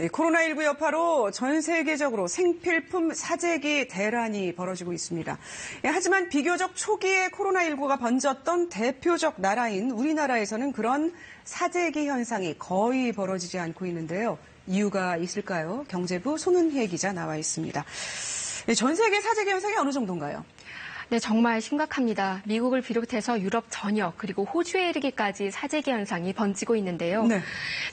코로나19 여파로 전 세계적으로 생필품 사재기 대란이 벌어지고 있습니다. 하지만 비교적 초기에 코로나19가 번졌던 대표적 나라인 우리나라에서는 그런 사재기 현상이 거의 벌어지지 않고 있는데요. 이유가 있을까요? 경제부 손은혜 기자 나와 있습니다. 전 세계 사재기 현상이 어느 정도인가요? 네, 정말 심각합니다. 미국을 비롯해서 유럽 전역 그리고 호주에 이르기까지 사재기 현상이 번지고 있는데요. 네.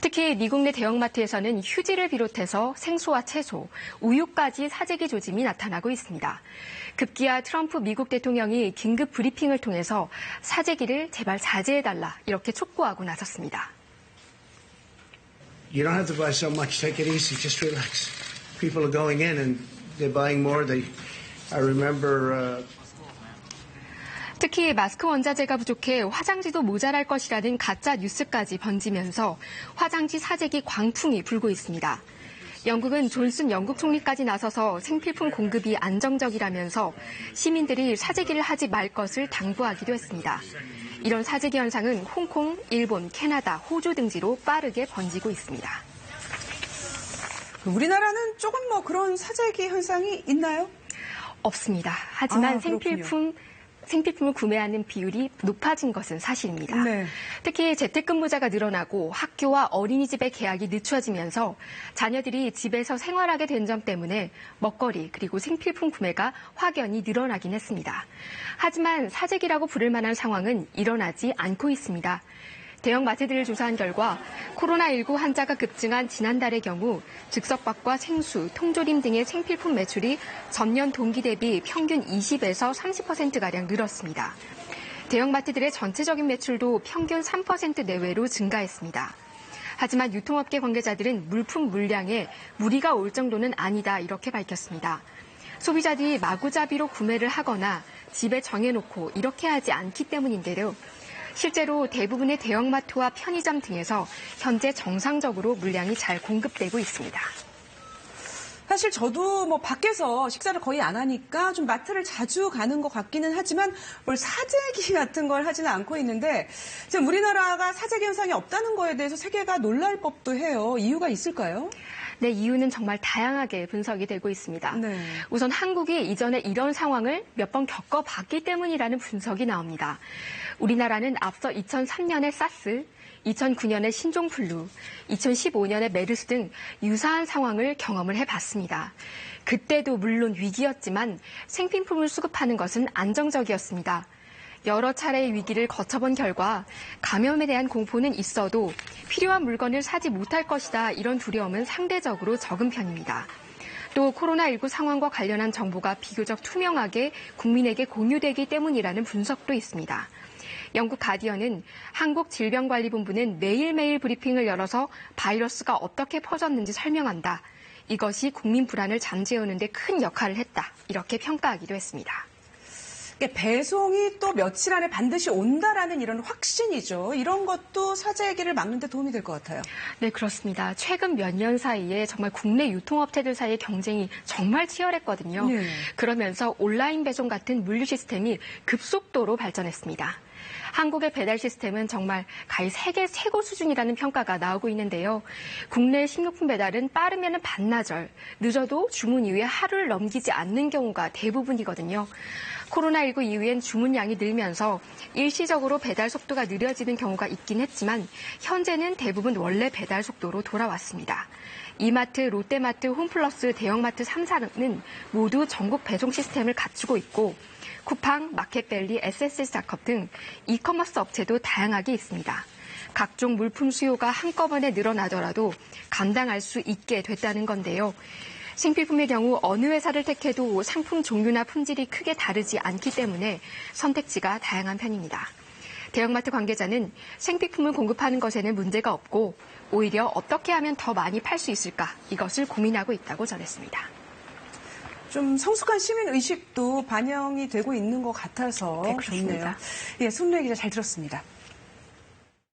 특히 미국 내 대형마트에서는 휴지를 비롯해서 생수와 채소, 우유까지 사재기 조짐이 나타나고 있습니다. 급기야 트럼프 미국 대통령이 긴급 브리핑을 통해서 사재기를 제발 자제해달라 이렇게 촉구하고 나섰습니다. You don't have to buy so much. Take it easy. Just relax. People are going in and they're buying more. I remember. 특히 마스크 원자재가 부족해 화장지도 모자랄 것이라는 가짜 뉴스까지 번지면서 화장지 사재기 광풍이 불고 있습니다. 영국은 존슨 영국 총리까지 나서서 생필품 공급이 안정적이라면서 시민들이 사재기를 하지 말 것을 당부하기도 했습니다. 이런 사재기 현상은 홍콩, 일본, 캐나다, 호주 등지로 빠르게 번지고 있습니다. 우리나라는 조금 그런 사재기 현상이 있나요? 없습니다. 하지만 생필품을 구매하는 비율이 높아진 것은 사실입니다. 네. 특히 재택근무자가 늘어나고 학교와 어린이집의 개학이 늦춰지면서 자녀들이 집에서 생활하게 된 점 때문에 먹거리 그리고 생필품 구매가 확연히 늘어나긴 했습니다. 하지만 사재기라고 부를 만한 상황은 일어나지 않고 있습니다. 대형 마트들을 조사한 결과 코로나19 환자가 급증한 지난달의 경우 즉석밥과 생수, 통조림 등의 생필품 매출이 전년 동기 대비 평균 20에서 30%가량 늘었습니다. 대형 마트들의 전체적인 매출도 평균 3% 내외로 증가했습니다. 하지만 유통업계 관계자들은 물품 물량에 무리가 올 정도는 아니다 이렇게 밝혔습니다. 소비자들이 마구잡이로 구매를 하거나 집에 정해놓고 이렇게 하지 않기 때문인데요. 실제로 대부분의 대형마트와 편의점 등에서 현재 정상적으로 물량이 잘 공급되고 있습니다. 사실 저도 밖에서 식사를 거의 안 하니까 좀 마트를 자주 가는 것 같기는 하지만 뭘 사재기 같은 걸 하지는 않고 있는데 지금 우리나라가 사재기 현상이 없다는 거에 대해서 세계가 놀랄 법도 해요. 이유가 있을까요? 네, 이유는 정말 다양하게 분석이 되고 있습니다. 네. 우선 한국이 이전에 이런 상황을 몇 번 겪어봤기 때문이라는 분석이 나옵니다. 우리나라는 앞서 2003년의 사스, 2009년의 신종플루, 2015년의 메르스 등 유사한 상황을 경험을 해봤습니다. 그때도 물론 위기였지만 생필품을 수급하는 것은 안정적이었습니다. 여러 차례의 위기를 거쳐본 결과 감염에 대한 공포는 있어도 필요한 물건을 사지 못할 것이다 이런 두려움은 상대적으로 적은 편입니다. 또 코로나19 상황과 관련한 정보가 비교적 투명하게 국민에게 공유되기 때문이라는 분석도 있습니다. 영국 가디언은 한국질병관리본부는 매일매일 브리핑을 열어서 바이러스가 어떻게 퍼졌는지 설명한다. 이것이 국민 불안을 잠재우는 데 큰 역할을 했다. 이렇게 평가하기도 했습니다. 배송이 또 며칠 안에 반드시 온다라는 이런 확신이죠. 이런 것도 사재기를 막는 데 도움이 될 것 같아요. 네, 그렇습니다. 최근 몇 년 사이에 정말 국내 유통업체들 사이의 경쟁이 정말 치열했거든요. 네. 그러면서 온라인 배송 같은 물류 시스템이 급속도로 발전했습니다. 한국의 배달 시스템은 정말 가히 세계 최고 수준이라는 평가가 나오고 있는데요. 국내 식료품 배달은 빠르면 반나절, 늦어도 주문 이후에 하루를 넘기지 않는 경우가 대부분이거든요. 코로나19 이후엔 주문량이 늘면서 일시적으로 배달 속도가 느려지는 경우가 있긴 했지만 현재는 대부분 원래 배달 속도로 돌아왔습니다. 이마트, 롯데마트, 홈플러스, 대형마트 3사는 모두 전국 배송 시스템을 갖추고 있고 쿠팡, 마켓밸리, SSS닷컴 등 이커머스 업체도 다양하게 있습니다. 각종 물품 수요가 한꺼번에 늘어나더라도 감당할 수 있게 됐다는 건데요. 생필품의 경우 어느 회사를 택해도 상품 종류나 품질이 크게 다르지 않기 때문에 선택지가 다양한 편입니다. 대형마트 관계자는 생필품을 공급하는 것에는 문제가 없고 오히려 어떻게 하면 더 많이 팔 수 있을까 이것을 고민하고 있다고 전했습니다. 좀 성숙한 시민 의식도 반영이 되고 있는 것 같아서 네, 좋네요. 예, 손은혜 기자 잘 들었습니다.